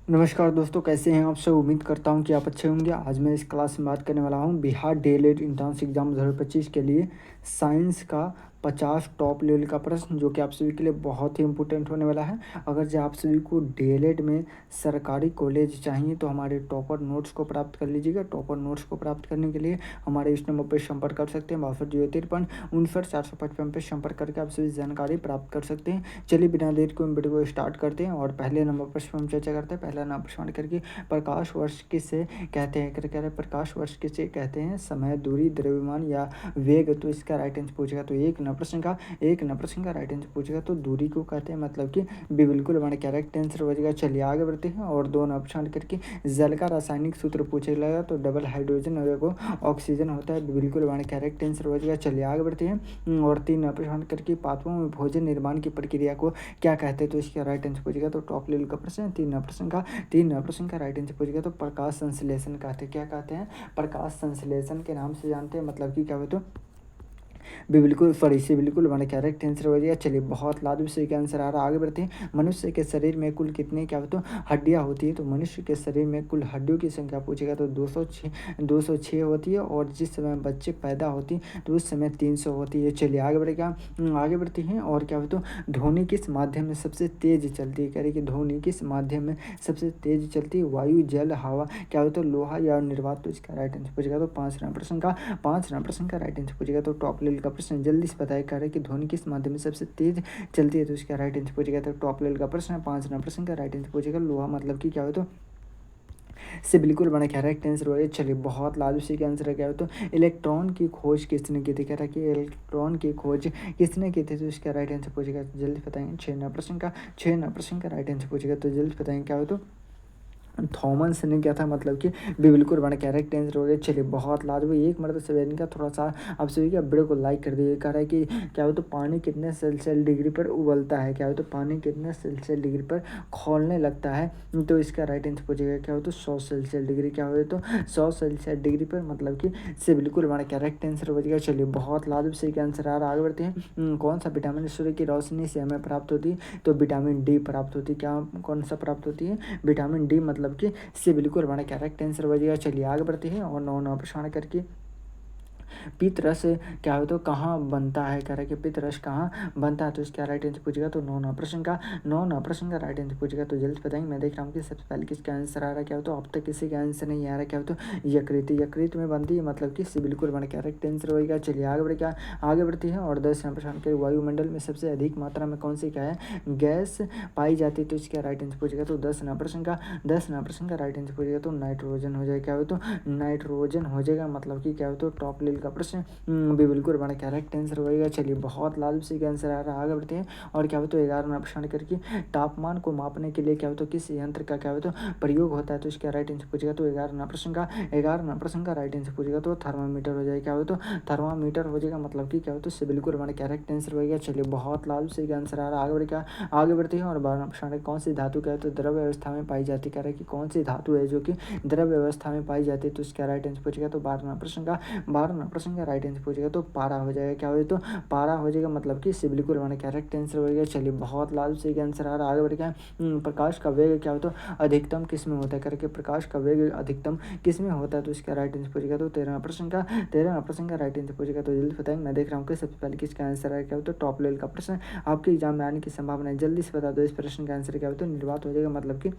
नमस्कार दोस्तों, कैसे हैं आप सब। उम्मीद करता हूं कि आप अच्छे होंगे। आज मैं इस क्लास में बात करने वाला हूं बिहार डीएलएड एंट्रेंस एग्जाम 2025 के लिए साइंस का 50 टॉप लेवल का प्रश्न, जो कि आप सभी के लिए बहुत ही इंपॉर्टेंट होने वाला है। अगर जो आप सभी को डीएलएड में सरकारी कॉलेज चाहिए तो हमारे टॉपर नोट्स को प्राप्त कर लीजिएगा। टॉपर नोट्स को प्राप्त करने के लिए हमारे इस नंबर पर संपर्क कर सकते हैं, 6253 पर संपर्क करके आप सभी जानकारी प्राप्त कर सकते हैं। चलिए बिना देर को वीडियो को स्टार्ट करते हैं और पहले नंबर पर हम चर्चा करते हैं। पहला नंबर प्रश्न करके प्रकाश वर्ष किसे कहते हैं करके प्रकाश वर्ष किसे कहते हैं। समय, दूरी, द्रव्यमान या वेग। तो इसका राइट आंसर पूछेगा तो एक न प्रश्न का राइट आंसर पूछेगा तो दूरी को कहते हैं, मतलब कि बिल्कुल हमारे करेक्ट आंसर हो जाएगा। चलिए आगे बढ़ते हैं और दो ऑप्शन करके जल का रासायनिक सूत्र पूछेगा तो डबल हाइड्रोजन को ऑक्सीजन होता है, बिल्कुल हमारे करेक्ट आंसर हो जाएगा। चलिए आगे बढ़ते हैं और तीन ऑप्शन करके पात्रों में भोजन निर्माण की प्रक्रिया को क्या कहते हैं। तो इसका राइट आंसर पूछेगा तो टॉप लेवल का प्रश्न है। तीन प्रश्न का राइट आंसर पूछेगा तो प्रकाश संश्लेषण कहते हैं। क्या कहते हैं? प्रकाश संश्लेषण के नाम से जानते हैं, मतलब कि क्या हो तो बिल्कुल फरीसी, बिल्कुल हमारा करेक्ट आंसर हो जाएगा। चलिए बहुत लाजवाब से का आंसर आ रहा है। आगे बढ़ते हैं। मनुष्य के शरीर में कुल कितने क्या तो हड्डियां होती है। तो मनुष्य के शरीर में कुल हड्डियों की संख्या पूछेगा तो 206 होती है, और जिस समय बच्चे पैदा होती है तो उस समय 300 होती है। चलिए आगे बढ़ेगा, आगे बढ़ते हैं और क्या हो तो ध्वनि किस माध्यम में सबसे तेज चलती है। कह रहे कि ध्वनि किस माध्यम में सबसे तेज चलती है। वायु, जल, हवा, क्या हो तो लोहा या निर्वात। तो इसका राइट आंसर पूछेगा तो पांचवा प्रश्न का राइट आंसर पूछेगा तो टॉप लेवल का प्रश्न जल्दी से बताया कर रहे कि ध्वनि किस माध्यम में सबसे तेज चलती है। तो इसका राइट आंसर पूछेगा तो टॉप लेवल का प्रश्न है। पांचवा प्रश्न का राइट आंसर पूछेगा लोहा, मतलब कि क्या हो तो से बिल्कुल बना करेक्ट आंसर हो रहा है। चलिए बहुत लाजू से क्या आंसर है। क्या हो तो इलेक्ट्रॉन की खोज किसने की थी। कह रहा है कि इलेक्ट्रॉन की खोज किसने की थी। तो इसका राइट आंसर पूछेगा तो जल्दी बताएंगे। छः प्रश्न का राइट आंसर पूछेगा तो जल्दी बताएंगे। क्या हो तो थॉमस ने क्या था, मतलब कि बिल्कुल बड़ा कैरेक्ट आंसर हो गया। चलिए बहुत लाजवाब। एक मर्द सवेरे का थोड़ा सा आप सभी का वीडियो को लाइक कर दिए। कह रहा है कि क्या हो तो पानी कितने सेल्सियस डिग्री पर उबलता है। क्या हो तो पानी कितने सेल्सियस डिग्री पर खौलने लगता है। तो इसका राइट आंसर पूछेगा क्या हो तो 100 सेल्सियस डिग्री। क्या हो तो 100 सेल्सियस डिग्री पर, मतलब कि से बिल्कुल हमारा करेक्ट आंसर हो जाएगा। चलिए बहुत लाजवाब से आंसर आ रहा है। आगे बढ़ते हैं। कौन सा विटामिन सूर्य की रोशनी से हमें प्राप्त होती है। तो विटामिन डी प्राप्त होती है। क्या कौन सा प्राप्त होती है? विटामिन डी, मतलब कि से बिल्कुल हमारा करेक्ट आंसर हो जाएगा। चलिए आगे बढ़ते हैं और नौ प्रश्न करके पितरस क्या हो तो कहाँ बनता है। कह रहा है कि पितरस कहाँ बनता है। तो इसका राइट आंसर पूछेगा तो नौ प्रश्न का राइट आंसर पूछेगा तो जल्द बताएंगे। मैं देख रहा हूँ कि सबसे पहले किसका आंसर आ रहा है। क्या हो तो अब तक किसी का आंसर नहीं आ रहा। क्या हो तो यकृत में बनती है, मतलब कि बिल्कुल बड़ा करेक्ट आंसर होगा। चलिए आगे बढ़ती है और 10 प्रश्न के वायुमंडल में सबसे अधिक मात्रा में कौन सी क्या है गैस पाई जाती है। तो इसका राइट आंसर पूछेगा तो 10 प्रश्न का राइट आंसर पूछेगा तो नाइट्रोजन हो जाएगा। क्या हो तो नाइट्रोजन हो जाएगा, मतलब कि क्या हो तो टॉप लेवल का प्रश्न भी बिल्कुल बड़ा करेक्ट आंसर होएगा। चलिए बहुत लाजवाब से आंसर आ रहा है। आगे बढ़ते हैं और क्या हो तो 11 प्रश्न करके तापमान को मापने के लिए क्या हो तो किस यंत्र का क्या हो तो प्रयोग होता है। तो इसका राइट आंसर पूछेगा तो 11 प्रश्न का राइट आंसर पूछेगा तो थर्मामीटर हो जाएगा। क्या हो तो थर्मामीटर हो जाएगा, मतलब कि क्या हो तो इससे बिल्कुल हमारा करेक्ट आंसर होएगा। चलिए बहुत लाजवाब से आंसर आ रहा है। आगे बढ़ते हैं और 12 प्रश्न कौन सी धातु क्या है तो द्रव व्यवस्था में पाई जाती है। कह रहा है कि कौन सी धातु है जो कि द्रव व्यवस्था में पाई जाती है। तो इसका राइट आंसर पूछेगा तो 12 प्रश्न का राइट आंसर पूछेगा तो पारा हो जाएगा। क्या हो तो पारा हो जाएगा, मतलब कि इससे बिल्कुल हमारा करेक्ट आंसर हो गया। चलिए बहुत लाजवाब से आंसर आ रहा है। आगे बढ़ गया। प्रकाश का वेग क्या हो तो अधिकतम किस में होता है। करके प्रकाश का वेग अधिकतम किस में होता है। तो इसका राइट आंसर पूछेगा तो 13 प्रश्न का राइट आंसर पूछेगा तो जल्दी बताएंगे। मैं देख रहा हूँ कि सबसे पहले किसका आंसर है। क्या हो तो टॉप लेवल का प्रश्न आपके एग्जाम में आने की संभावना है। जल्दी से बता दो इस प्रश्न का आंसर क्या हो तो निर्वात हो जाएगा, मतलब कि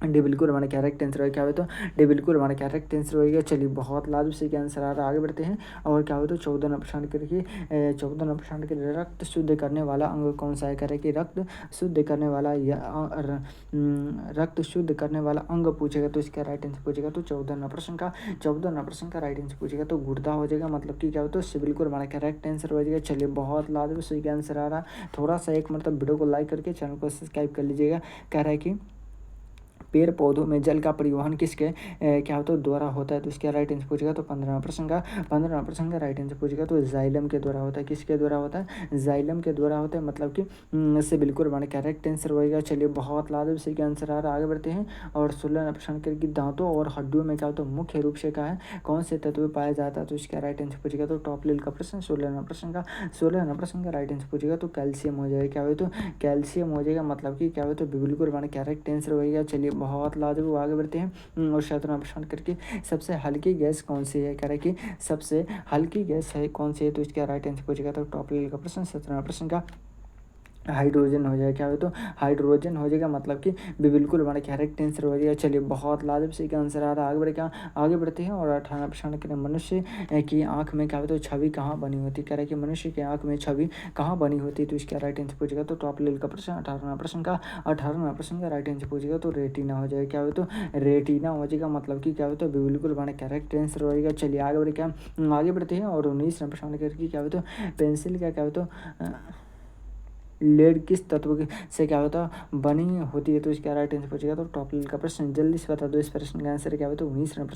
डी बिल्कुल हमारा करेक्ट आंसर हो। क्या हो तो डी बिल्कुल हमारा करेक्ट आंसर होगा। चलिए बहुत लाजवाब से आंसर आ रहा है। आगे बढ़ते हैं और क्या हो तो 14 प्रश्न करके 14 प्रश्न के रक्त शुद्ध करने वाला अंग कौन सा है। करे कि रक्त शुद्ध करने वाला रक्त शुद्ध करने वाला अंग पूछेगा तो इसका राइट आंसर पूछेगा तो 14 प्रश्न का राइट आंसर पूछेगा तो गुर्दा हो जाएगा, मतलब कि क्या हो तो बिल्कुल हमारा करेक्ट आंसर हो जाएगा। चलिए बहुत लाजवाब से आंसर आ रहा है। थोड़ा सा एक मतलब वीडियो को लाइक करके चैनल को सब्सक्राइब कर लीजिएगा। कह रहा है कि पेड़ पौधों में जल का परिवहन किसके क्या होता है द्वारा होता है। तो इसका राइट आंसर पूछेगा तो 15 प्रश्न का राइट आंसर पूछेगा तो जाइलम के द्वारा होता है। किसके द्वारा होता है? जाइलम के द्वारा होता है, मतलब कि इससे बिल्कुल हमारा करेक्ट आंसर होएगा। चलिए बहुत लाजवाब से आंसर आ रहा है। आगे बढ़ते हैं और 16 प्रश्न करके दांतों और हड्डियों में क्या होता है मुख्य रूप से क्या है कौन से तत्व पाया जाता है। तो इसका राइट आंसर पूछेगा तो टॉप लेवल का प्रश्न 16 प्रश्न का राइट आंसर पूछेगा तो कैल्शियम हो जाएगा। क्या हो तो कैल्शियम हो जाएगा, मतलब कि क्या हो तो बिल्कुल हमारा करेक्ट आंसर होएगा। चलिए बहुत लाजवाब। आगे बढ़ते हैं और 17वां प्रश्न करके सबसे हल्की गैस कौन सी है, कह रहा है कि सबसे हल्की गैस है कौन सी है, तो इसका राइट आंसर पूछेगा। तो टॉप लेवल का प्रश्न 17वां प्रश्न का हाइड्रोजन हो जाएगा। क्या हो तो हाइड्रोजन हो जाएगा, मतलब कि बिल्कुल हमारा करेक्ट आंसर हो जाएगा। चलिए बहुत लाजवाब से आंसर आ रहा है। आगे बढ़े क्या, आगे बढ़ते हैं और 18 प्रश्न के मनुष्य की आंख में क्या होता है, छवि कहाँ बनी होती है, कह रहा है कि मनुष्य की आंख में छवि कहाँ बनी होती है, तो इसका राइट आंसर पूछेगा। तो टॉप लेवल का प्रश्न 18वां प्रश्न का राइट आंसर पूछेगा। तो रेटिना हो जाएगा। क्या हो तो रेटिना हो जाएगा, मतलब कि क्या होता है बिल्कुल हमारा करेक्ट आंसर हो जाएगा। चलिए आगे बढ़े क्या, आगे बढ़ते हैं और 19 प्रश्न करके क्या होता है पेंसिल का क्या होता है लेड किस तत्व से क्या होता बनी होती है, तो इसका राइट आंसर पूछेगा। तो टॉप लेवल का प्रश्न जल्दी से बता दो इस प्रश्न का आंसर क्या होता है। 19वां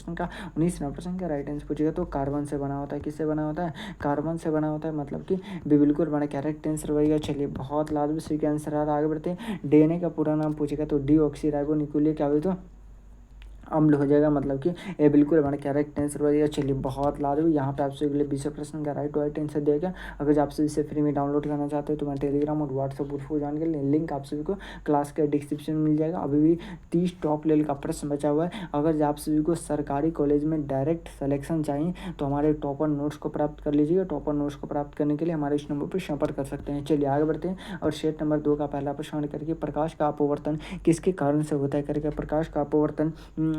प्रश्न का राइट आंसर पूछेगा। तो कार्बन से बना होता है, किससे बना होता है, कार्बन से बना होता है, मतलब कि बिल्कुल बड़ा करेक्ट आंसर होगा। चलिए बहुत लाजवाब से आंसर आ रहा है। आगे बढ़ते हैं, डीएनए का पूरा नाम पूछेगा। तो डीऑक्सीराइबोन्यूक्लिक क्या होता है अम्ल हो जाएगा, मतलब कि ये बिल्कुल हमारा करेक्ट आंसर हो जाएगा। चलिए बहुत लाजवाब। यहाँ पे आपसे अगले 20 प्रश्न का राइट आंसर देगा। अगर आप सभी इसे फ्री में डाउनलोड करना चाहते हो तो मैं टेलीग्राम और व्हाट्सएप ग्रुप को ज्वाइन कर लें, लिंक आप सभी को क्लास के डिस्क्रिप्शन में मिल जाएगा। अभी भी 30 टॉप लेवल का प्रश्न बचा हुआ है। अगर आप सभी को सरकारी कॉलेज में डायरेक्ट सिलेक्शन चाहिए तो हमारे टॉपर नोट्स को प्राप्त कर लीजिएगा। टॉपर नोट्स को प्राप्त करने के लिए हमारे इस नंबर पर संपर्क कर सकते हैं। चलिए आगे बढ़ते हैं और सेट नंबर 2 का पहला प्रश्न करके प्रकाश का अपवर्तन किसके कारण से होता है, करके प्रकाश का अपवर्तन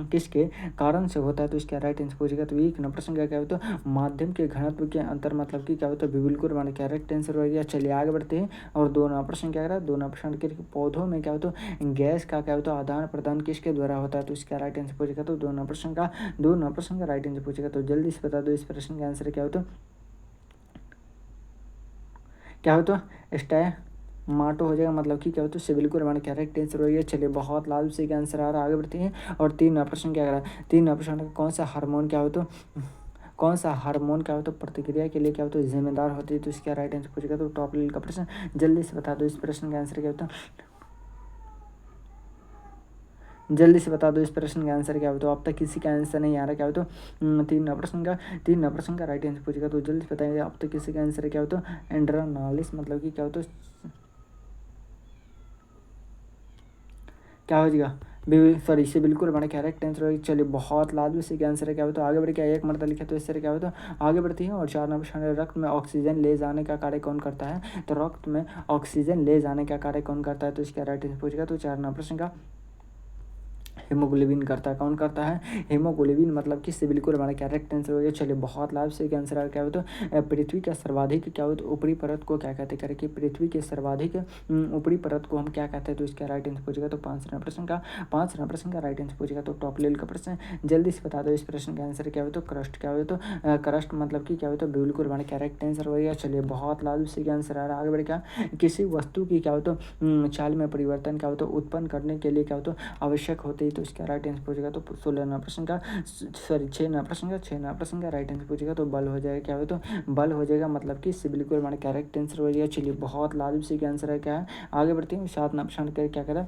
किसके कारण से होता है, तो इसका राइट आंसर पूछेगा। तो एक नंबर प्रश्न क्या होता है माध्यम के घनत्व के अंतर, मतलब कि क्या होता है बिल्कुल हमारा करेक्ट आंसर हो गया। चलिए आगे बढ़ते हैं और 2 नंबर प्रश्न क्या करा, 2 नंबर प्रश्न के पौधों में क्या होता है गैस का क्या होता है आदान प्रदान किसके द्वारा होता है, तो इसका राइट आंसर पूछेगा। तो 2 नंबर प्रश्न का राइट आंसर पूछेगा। तो जल्दी से बता दो इस प्रश्न का आंसर क्या होता है, क्या होता है स्टैमाटो हो जाएगा, मतलब कि क्या होता है बिल्कुल हमारा करेक्ट आंसर हो गया। चलिए बहुत लाल से आंसर आ रहा है। आगे बढ़ते हैं और 3 नंबर प्रश्न क्या करा, 3 नंबर प्रश्न कौन सा हार्मोन क्या होता है, कौन सा हार्मोन क्या होता है प्रतिक्रिया के लिए क्या होता है जिम्मेदार होती है, तो इसका राइट आंसर पूछेगा। तो टॉप लेवल का प्रश्न जल्दी से बता दो इस प्रश्न का आंसर क्या होता है, जल्दी से बता दो इस प्रश्न का आंसर क्या होता है। अब तक किसी का आंसर नहीं आ रहा, क्या होता है 3 नंबर प्रश्न का राइट आंसर पूछेगा। तो जल्दी से बताइए अब तक किसी का आंसर क्या होता है एंड्रानालिस, मतलब कि क्या होता है क्या हो जाएगा सॉरी इसे बिल्कुल हमारा करेक्ट आंसर होगा। चलिए बहुत लाजमी से आंसर है क्या होता है। आगे बढ़ के एक मरतबा लिखा तो इससे क्या होता है आगे बढ़ती है और 4 नंबर प्रश्न रक्त में ऑक्सीजन ले जाने का कार्य कौन करता है, तो रक्त में ऑक्सीजन ले जाने का कार्य कौन करता है, तो इसका राइट आंसर पूछेगा। तो 4 नंबर प्रश्न का हीमोग्लोबिन करता है, कौन करता है हीमोग्लोबिन, मतलब कि इससे बिल्कुल हमारा करेक्ट आंसर हो गया। चलिए बहुत लाभ से आंसर आ क्या होता है पृथ्वी का सर्वाधिक क्या होता है ऊपरी परत को क्या कहते हैं, करें कि पृथ्वी के सर्वाधिक ऊपरी परत को हम क्या कहते हैं, तो इसका राइट आंसर पूछेगा। तो 5 नंबर प्रश्न का राइट आंसर पूछेगा। तो टॉप लेवल का प्रश्न जल्दी से बता दो इस प्रश्न का आंसर क्या हो, तो क्रस्ट क्या हो, तो क्रस्ट मतलब कि क्या हो, तो बिल्कुल हमारा करेक्ट आंसर हो गया। चलिए बहुत लाभ से आंसर आ रहा है। आगे बढ़े क्या किसी वस्तु की क्या हो तो चाल में परिवर्तन क्या हो तो उत्पन्न करने के लिए क्या हो तो आवश्यक होती है, तो इसका राइट आंसर पूछेगा। तो 16 प्रश्न का सॉरी 6 प्रश्न का राइट आंसर पूछेगा। तो बल हो जाएगा क्या हो तो बल हो जाएगा, मतलब कि इससे बिल्कुल हमारा करेक्ट आंसर हो जाएगा। चलिए बहुत लाजवाब से आंसर है क्या है। आगे बढ़ते हैं 7 प्रश्न का क्या करा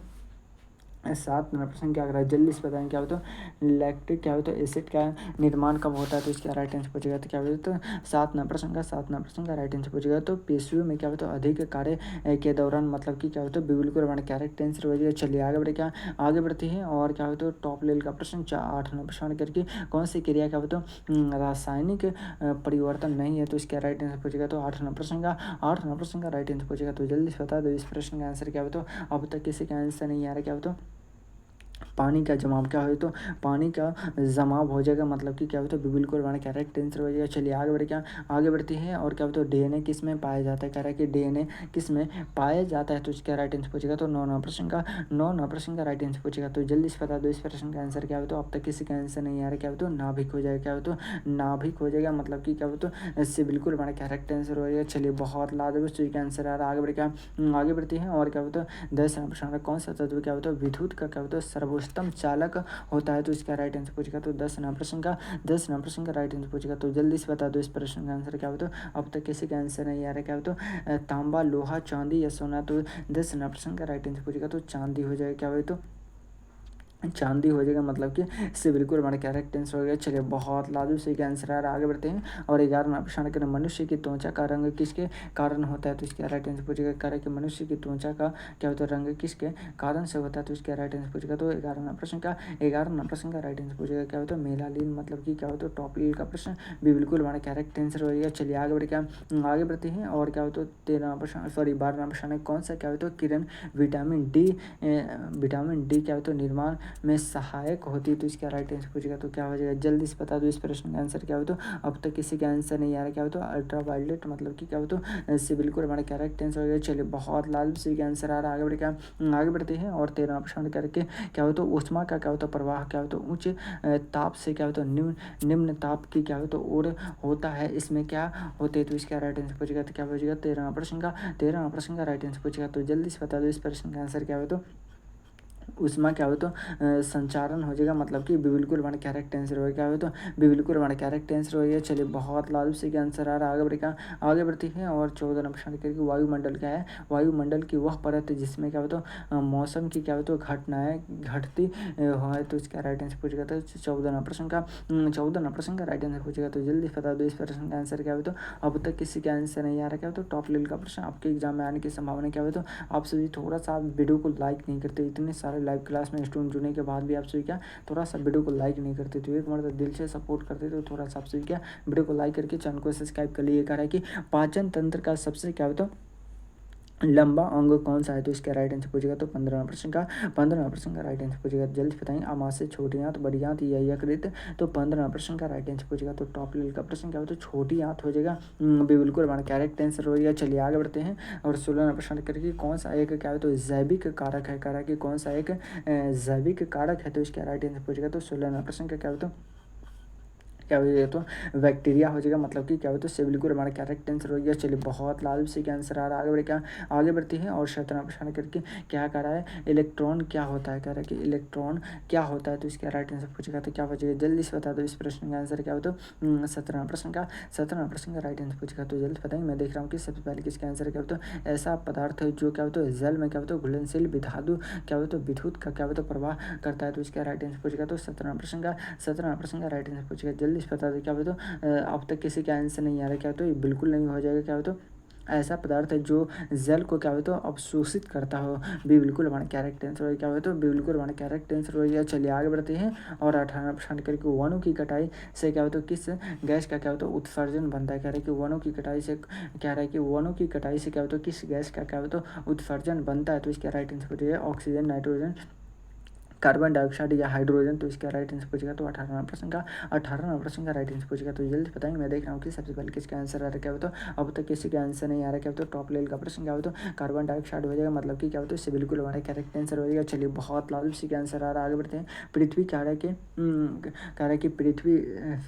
7 नंबर प्रश्न क्या कर रहा है जल्दी से बताएं क्या होता है लैक्टिक क्या होता है एसिड का निर्माण कब होता है, तो इसका राइट आंसर पूछेगा। तो क्या होता है तो 7 नंबर प्रश्न का राइट आंसर पूछेगा। तो पेशियों में क्या होता है अधिक कार्य के दौरान, मतलब कि क्या होता है बिल्कुल हमारा करेक्ट आंसर हो जाएगा। चलिए आगे बढ़े क्या आगे बढ़ते हैं और क्या होता है टॉप लेवल का प्रश्न 8 नंबर प्रश्न करके कौन सी क्रिया क्या होता है रासायनिक परिवर्तन नहीं है, तो इसका राइट आंसर पूछेगा। तो 8 नंबर प्रश्न का राइट आंसर पूछेगा। तो जल्दी से बता दो इस प्रश्न का आंसर क्या होता है। अब तक किसी का आंसर नहीं आ रहा, क्या होता है पानी का जमाव क्या हो, तो पानी का जमाव हो जाएगा, मतलब कि क्या होता है बिल्कुल हमारा करेक्ट आंसर हो जाएगा। चलिए आगे बढ़े क्या आगे बढ़ती है और क्या होता है डीएनए किस में पाया जाता है, कह रहा है कि डीएनए किस में पाया जाता है, तो इसका राइट आंसर पूछेगा। तो 9 नंबर प्रश्न का राइट आंसर पूछेगा। तो जल्दी से बता दो इस प्रश्न का आंसर क्या हो, तो अब तक किसी का आंसर नहीं आ रहा, क्या हो तो नाभिक हो जाएगा, क्या हो तो नाभिक हो जाएगा, मतलब कि क्या हो तो इससे बिल्कुल हमारा करेक्ट आंसर हो जाएगा। चलिए बहुत लाजवाब का आंसर आ रहा है। आगे बढ़े क्या आगे बढ़ती है और क्या होता है 10 नंबर प्रश्न का कौन सा तत्व क्या होता है विद्युत का क्या होता है सर्वोत्तम चालक होता है, तो इसका राइट आंसर पूछेगा। तो 10 नंबर प्रश्न का राइट आंसर पूछेगा। तो जल्दी से बता दो इस प्रश्न का आंसर क्या हो, तो अब तक किसी का आंसर नहीं आ रहा, क्या हो तो तांबा लोहा चांदी या सोना, तो 10 नंबर प्रश्न का राइट आंसर पूछेगा। तो चांदी हो जाएगा, क्या हो तो चांदी हो जाएगा, मतलब कि इससे बिल्कुल हमारा करेक्ट आंसर हो गया। चलिए बहुत लाजू सही का आंसर आ रहा है, आगे बढ़ते हैं। और 11वां प्रश्न करें, मनुष्य की त्वचा का रंग किसके कारण होता है? तो इसका राइट आंसर पूछेगा। करें कि मनुष्य की त्वचा का क्या होता है रंग किसके कारण से होता है? तो इसका राइट आंसर पूछेगा। तो 11वां प्रश्न का राइट आंसर पूछेगा क्या होता है? मेलानिन, मतलब कि क्या होता है टॉप लीड का प्रश्न भी बिल्कुल हमारा करेक्ट आंसर हो गया। चलिए आगे बढ़ते हैं। और क्या होता है 12वां प्रश्न है, कौन सा क्या होता है किरण विटामिन डी क्या होता है निर्माण में सहायक होती है? तो इसका राइट आंसर पूछेगा। तो क्या हो जाएगा, जल्दी से बता दो इस प्रश्न का आंसर क्या हो। तो अब तक किसी का आंसर नहीं आ रहा, क्या हो तो अल्ट्रा वायलेट, मतलब कि क्या हो तो इससे बिल्कुल हमारा करेक्ट आंसर हो गया। चलिए बहुत लाल सी का आंसर आ रहा है, आगे बढ़ते हैं। और 13वां प्रश्न करके क्या हो तो ऊष्मा का क्या होता प्रवाह क्या हो तो उच्च ताप से क्या होता निम्न ताप की क्या हो तो ओर होता है, इसमें क्या होते हैं? तो इसका राइट आंसर पूछेगा। तो क्या पूछेगा 13वां प्रश्न का राइट आंसर पूछेगा। तो जल्दी से बता दो इस प्रश्न का आंसर क्या हो तो उसमें क्या हो तो संचारण हो जाएगा, मतलब कि बिल्कुल हमारा करेक्ट आंसर हो क्या हो तो बिल्कुल हमारा करेक्ट आंसर हो गया। चलिए बहुत लालू से का आंसर आ रहा है, आगे बढ़ते हैं। और 14वां प्रश्न करके वायुमंडल क्या है? वायुमंडल की वह परत जिसमें क्या हो तो मौसम की क्या हो तो घटनाएं घटती है, तो इसका राइट आंसर पूछेगा। तो 14वां प्रश्न का राइट आंसर पूछेगा। तो जल्दी बता दो इस प्रश्न का आंसर क्या हो तो अब तक किसी का आंसर नहीं आ रहा, क्या हो तो टॉप लेवल का प्रश्न आपके एग्जाम में आने की संभावना क्या हो तो आप सभी थोड़ा सा वीडियो को लाइक नहीं करते, इतने सारे लाइव क्लास में स्टूडेंट जुड़ने के बाद भी आप सभी क्या थोड़ा सा वीडियो को लाइक नहीं करते। तो एक मतलब दिल से सपोर्ट करते तो थोड़ा सा आप सभी क्या वीडियो को लाइक करके चैनल को सब्सक्राइब कर लिए। कह रहा है कि पाचन तंत्र का सबसे क्या होता लंबा अंग कौन सा है? तो इसका राइट आंसर पूछेगा। तो 15वां प्रश्न का राइट आंसर पूछेगा। जल्दी बताएंगे, आमाशय, छोटी आंत, बड़ी आंत या यकृत? तो 15वां प्रश्न का राइट आंसर पूछेगा। तो टॉप लेवल का प्रश्न क्या हो तो छोटी आंत हो जाएगा, बिल्कुल हमारा करेक्ट आंसर हो जाएगा। चलिए आगे बढ़ते हैं। और 16वां प्रश्न करके कौन सा एक क्या हो तो जैविक कारक है? कह रहा है कि कौन सा एक जैविक कारक है? तो इसका राइट आंसर पूछेगा। तो 16वां प्रश्न का क्या हो तो क्या हो जाएगा तो बैक्टीरिया हो जाएगा, मतलब कि क्या हो तो से बिल्कुल हमारा करेक्ट आंसर हो गया। चलिए बहुत लाल से क्या आंसर आ रहा है, आगे बढ़ते हैं। और 17वां प्रश्न करके क्या कह रहा है, इलेक्ट्रॉन क्या होता है? कह रहा है कि इलेक्ट्रॉन क्या होता है? तो इसका राइट आंसर पूछेगा। तो क्या बचेगा, जल्दी से बता दो इस प्रश्न का आंसर क्या हो तो 17वां प्रश्न का राइट आंसर पूछेगा। तो जल्दी बताएंगे, मैं देख रहा हूँ कि सबसे पहले किसका आंसर क्या हो तो ऐसा पदार्थ है जो क्या हो तो जल में क्या हो तो घुलनशील विधातु क्या हो तो विद्युत का क्या हो तो प्रवाह करता है। तो इसका राइट आंसर पूछेगा। तो 17वां प्रश्न का राइट आंसर पूछेगा। जल्दी से बता दो क्या हो तो अब तक किसी का आंसर नहीं आ रहा, क्या हो तो ये बिल्कुल नहीं हो जाएगा। क्या हो तो ऐसा पदार्थ है जो जल को क्या हो तो अवशोषित करता हो, भी बिल्कुल हमारा कैरेक्ट आंसर हो क्या हो तो बिल्कुल हमारा कैरेक्ट आंसर हो गया। चलिए आगे बढ़ते हैं। और 18वां प्रश्न करके वनों की कटाई से क्या हो तो किस गैस का क्या हो तो उत्सर्जन बनता है? कह रहे हैं कि वनों की कटाई से कह रहा है कि वनों की कटाई से क्या हो तो किस गैस का क्या हो तो उत्सर्जन बनता है? तो इसका राइट आंसर हो जाएगा ऑक्सीजन, नाइट्रोजन, कार्बन डाइऑक्साइड या हाइड्रोजन। तो इसका राइट आंसर पूछेगा। तो 18वां प्रश्न का राइट आंसर पूछेगा। तो जल्दी बताएंगे, मैं देख रहा हूँ कि सबसे पहले किसका आंसर आ रहा है, क्या हो तो अब तक किसी का आंसर नहीं आ रहा, क्या हो तो टॉप लेवल का प्रश्न क्या हो तो कार्बन डाइऑक्साइड हो जाएगा, मतलब कि क्या हो तो इससे बिल्कुल हमारा करेक्ट आंसर हो जाएगा। चलिए बहुत लाल सी का आंसर आ रहा है, आगे बढ़ते हैं। पृथ्वी कह रहा है कि पृथ्वी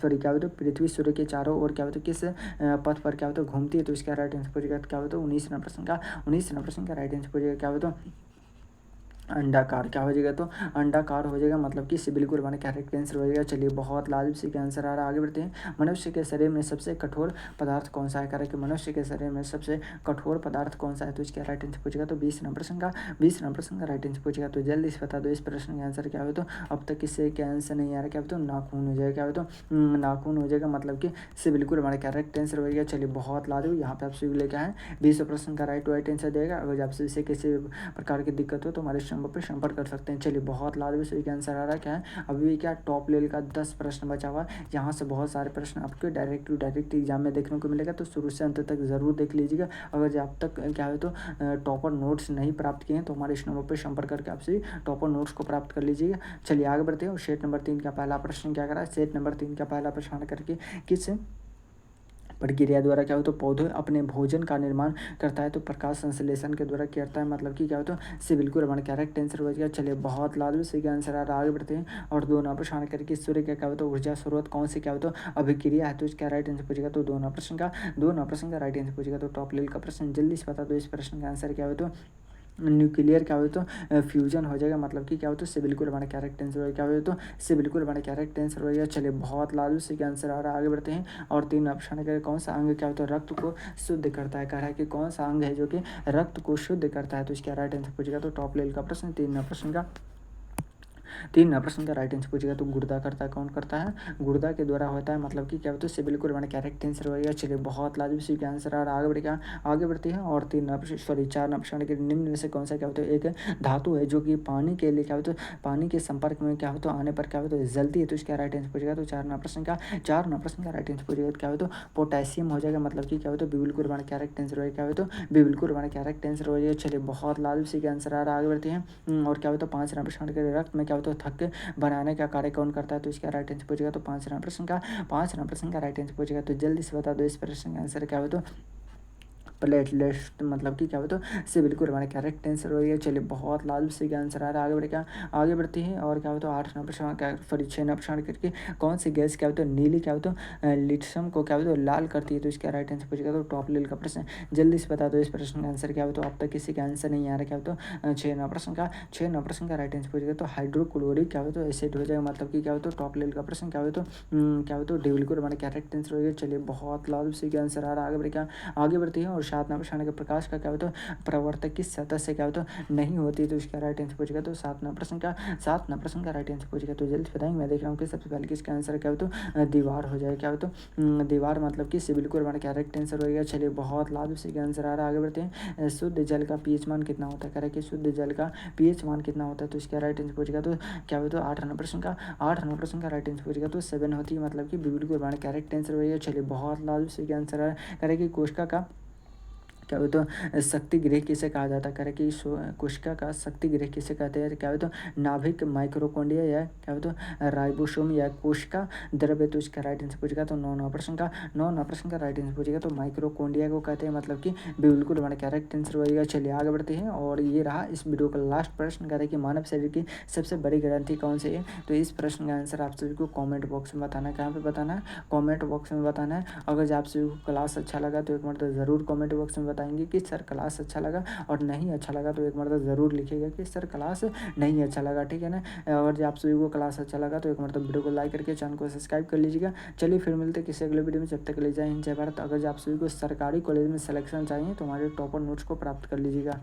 सॉरी क्या हो तो पृथ्वी सूर्य के चारों ओर क्या हो तो किस पथ पर क्या हो तो घूमती है? तो इसका राइट आंसर पूछेगा। क्या हो तो 19वां प्रश्न का राइट आंसर पूछेगा। क्या हो तो अंडाकार क्या हो जाएगा तो अंडाकार हो जाएगा, मतलब कि इससे बिल्कुल हमारा करेक्ट आंसर हो जाएगा। चलिए बहुत लाल सी का आंसर आ रहा है, आगे बढ़ते हैं। मनुष्य के शरीर में सबसे कठोर पदार्थ कौन सा है? कह रहा है कि मनुष्य के शरीर में सबसे कठोर पदार्थ कौन सा है? तो इसका राइट आंसर पूछेगा। तो 20वां प्रश्न का राइट आंसर पूछेगा। तो जल्दी से बता दो इस प्रश्न का आंसर क्या हो तो अब तक किससे क्या आंसर नहीं आ रहा, क्या हो तो नाखून हो जाएगा, क्या हो तो नाखून हो जाएगा, मतलब कि इससे बिल्कुल हमारा करेक्ट आंसर हो गया। चलिए बहुत लाजू यहाँ पे आप सभी लेकर आए 20वां प्रश्न का राइट आंसर देगा। अगर आपसे इसे किसी प्रकार की दिक्कत हो तो हमारे नंबर पर संपर्क कर सकते हैं। चलिए बहुत लाजवाब सही का आंसर आ रहा है, क्या है अभी क्या टॉप लेवल का 10 प्रश्न बचा हुआ है। यहाँ से बहुत सारे प्रश्न आपके डायरेक्ट एग्जाम में देखने को मिलेगा, तो शुरू से अंत तक जरूर देख लीजिएगा। अगर जो आप तक क्या है तो टॉपर नोट्स नहीं प्राप्त किए हैं तो हमारे इस नंबर पर संपर्क करके आपसे टॉपर नोट्स को प्राप्त कर लीजिएगा। चलिए आगे बढ़ते हैं। और सेट नंबर 3 का पहला प्रश्न क्या करा है, सेट नंबर 3 का पहला प्रश्न करके किस प्रक्रिया द्वारा क्या हो तो पौधे अपने भोजन का निर्माण करता है? तो प्रकाश संश्लेषण के द्वारा करता है, मतलब कि क्या हो तो इससे बिल्कुल हमारा करेक्ट आंसर हो गया। चलिए बहुत लाजवाब सही का आंसर आ रहा है, आगे बढ़ते हैं। और 2वां प्रश्न करके सूर्य का क्या हो तो ऊर्जा स्रोत कौन सी क्या हो तो अभिक्रिया है? तो इसका राइट आंसर पूछेगा। तो 2वां प्रश्न का राइट आंसर पूछेगा। तो टॉप लेवल का प्रश्न जल्दी से बता दो इस प्रश्न का आंसर क्या हो तो न्यूक्लियर क्या हो तो फ्यूजन हो जाएगा, मतलब कि क्या हो तो इससे बिल्कुल हमारा करेक्ट आंसर हो क्या हो तो इससे बिल्कुल हमारा करेक्ट आंसर हो गया। चलिए बहुत लालू से क्या आंसर आ रहा है, आगे बढ़ते हैं। और 3 ऑप्शन है, कौन सा अंग क्या होता है रक्त को शुद्ध करता है? कह रहा है कि कौन सा अंग है जो कि रक्त को शुद्ध करता है? तो इसका राइट आंसर पूछेगा। तो टॉप लेवल का प्रश्न 3 प्रश्न का 3 प्रश्न का राइट आंसर पूछेगा तो गुर्दा करता कौन करता है, गुर्दा के द्वारा होता है, मतलब कि क्या होता है सिबिल को मैंने करेक्ट आंसर होगा। चलिए बहुत लाजमी सी का आंसर आ रहा है, आगे बढ़ेगा, आगे बढ़ते हैं। और 4 प्रश्न के निम्न में से कौन सा क्या होता है एक धातु है जो कि पानी के लिए क्या होता है, पानी के संपर्क में क्या होता है आने पर क्या होता है जलती है, तो इसका राइट आंसर पूछेगा। तो 4 प्रश्न का राइट आंसर पूछेगा तो क्या होता है पोटेशियम हो जाएगा, मतलब कि क्या होता है बिल्कुल मैंने करेक्ट आंसर होगा, क्या होता है बिल्कुल मैंने करेक्ट आंसर हो जाएगा। चलिए बहुत लाजमी सी का आंसर आ रहा है, आगे बढ़ते हैं। और क्या होता है 5 प्रश्न के रक्त में क्या होता है थक बनाने का कार्य कौन करता है, तो इसका राइट आंसर पूछेगा। तो 5 प्रश्न का राइट आंसर पूछेगा, तो जल्दी से बता दो इस प्रश्न का आंसर क्या हो तो प्लेटलेट्स, मतलब कि क्या होता है से बिल्कुल हमारा करेक्ट आंसर हो गया। चलिए बहुत लाजमी से आंसर आ रहा है, आगे बढ़ेगा, आगे बढ़ते हैं। और क्या होता है 8 प्रश्न का सॉरी 6 प्रश्न करके कौन सी गैस क्या होता है नीली क्या होता है लिट्सम को क्या होता है लाल करती है, तो इसका राइट आंसर पूछेगा। तो टॉप लेवल का प्रश्न जल्दी से बता दो इस प्रश्न का आंसर क्या होता है, अब तक किसी का आंसर नहीं आ रहा, क्या होता है 6 प्रश्न का राइट आंसर पूछेगा। तो हाइड्रोक्लोरिक क्या होता है एसिड हो जाएगा, मतलब कि क्या होता है टॉप लेवल का प्रश्न क्या होता है क्या होता है बिल्कुल हमारा करेक्ट आंसर हो गया। चलिए बहुत लाजमी से आंसर आ रहा है, आगे बढ़ेगा, आगे बढ़ते हैं। और 7 प्रश्न के प्रकाश का क्या होता है प्रवर्तक किस सतह से क्या होता है नहीं होती, तो इसका राइट आंसर पूछेगा। तो 7 प्रश्न का राइट आंसर पूछेगा, तो जल्दी बताएंगे। मैं देख रहा हूँ कि सबसे पहले किसका आंसर क्या होता है दीवार हो जाए, क्या होता है दीवार, मतलब कि बिल्कुल हमारा करेक्ट आंसर होगा। चलिए बहुत लाजमी से आंसर आ रहा है, आगे बढ़ते हैं। शुद्ध जल का पीएच मान कितना होता है, कह रहे कि शुद्ध जल का पीएच मान कितना होता है, तो इसका राइट आंसर पूछेगा। तो क्या होता है 8 प्रश्न का राइट आंसर पूछेगा, तो 7 होती है, मतलब कि बिल्कुल हमारा करेक्ट आंसर होगा। चलिए बहुत लाजमी से आंसर आ रहा है, कह रहे कि कोशिका का क्या बोलते हैं शक्ति गृह किसे कहा जाता है, कह रहे कि कोशिका का शक्ति गृह किसे कहते हैं, क्या बोलते हैं नाभिक माइक्रोकोंडिया या क्या बोलते हैं राइबोसोम या कोशिका द्रव्य, तो इसका राइट आंसर पूछेगा। तो 9 प्रश्न का राइट आंसर पूछेगा, तो माइक्रोकोंडिया को कहते हैं, मतलब कि बिल्कुल हमारा करेक्ट आंसर होगा। चलिए आगे बढ़ते हैं। और ये रहा इस वीडियो का लास्ट प्रश्न, कह रहे हैं कि मानव शरीर की सबसे बड़ी ग्रंथि कौन सी है, तो इस प्रश्न का आंसर आप सभी को कॉमेंट बॉक्स में बताना है, कहाँ पे बताना है कॉमेंट बॉक्स में बताना है। अगर आप सभी को क्लास अच्छा लगा तो एक मरतबा ज़रूर कॉमेंट बॉक्स में बताएंगे कि सर क्लास अच्छा लगा, और नहीं अच्छा लगा तो एक मरतबा ज़रूर लिखिएगा कि सर क्लास नहीं अच्छा लगा, ठीक है ना। और आप सभी को क्लास अच्छा लगा तो एक मरतबा वीडियो को लाइक करके चैनल को सब्सक्राइब कर लीजिएगा। चलिए फिर मिलते हैं किसी अगले वीडियो में, जब तक ले जाए जय भारत। अगर आप सभी को सरकारी कॉलेज में सिलेक्शन चाहिए तो हमारे टॉपर नोट्स को प्राप्त कर लीजिएगा।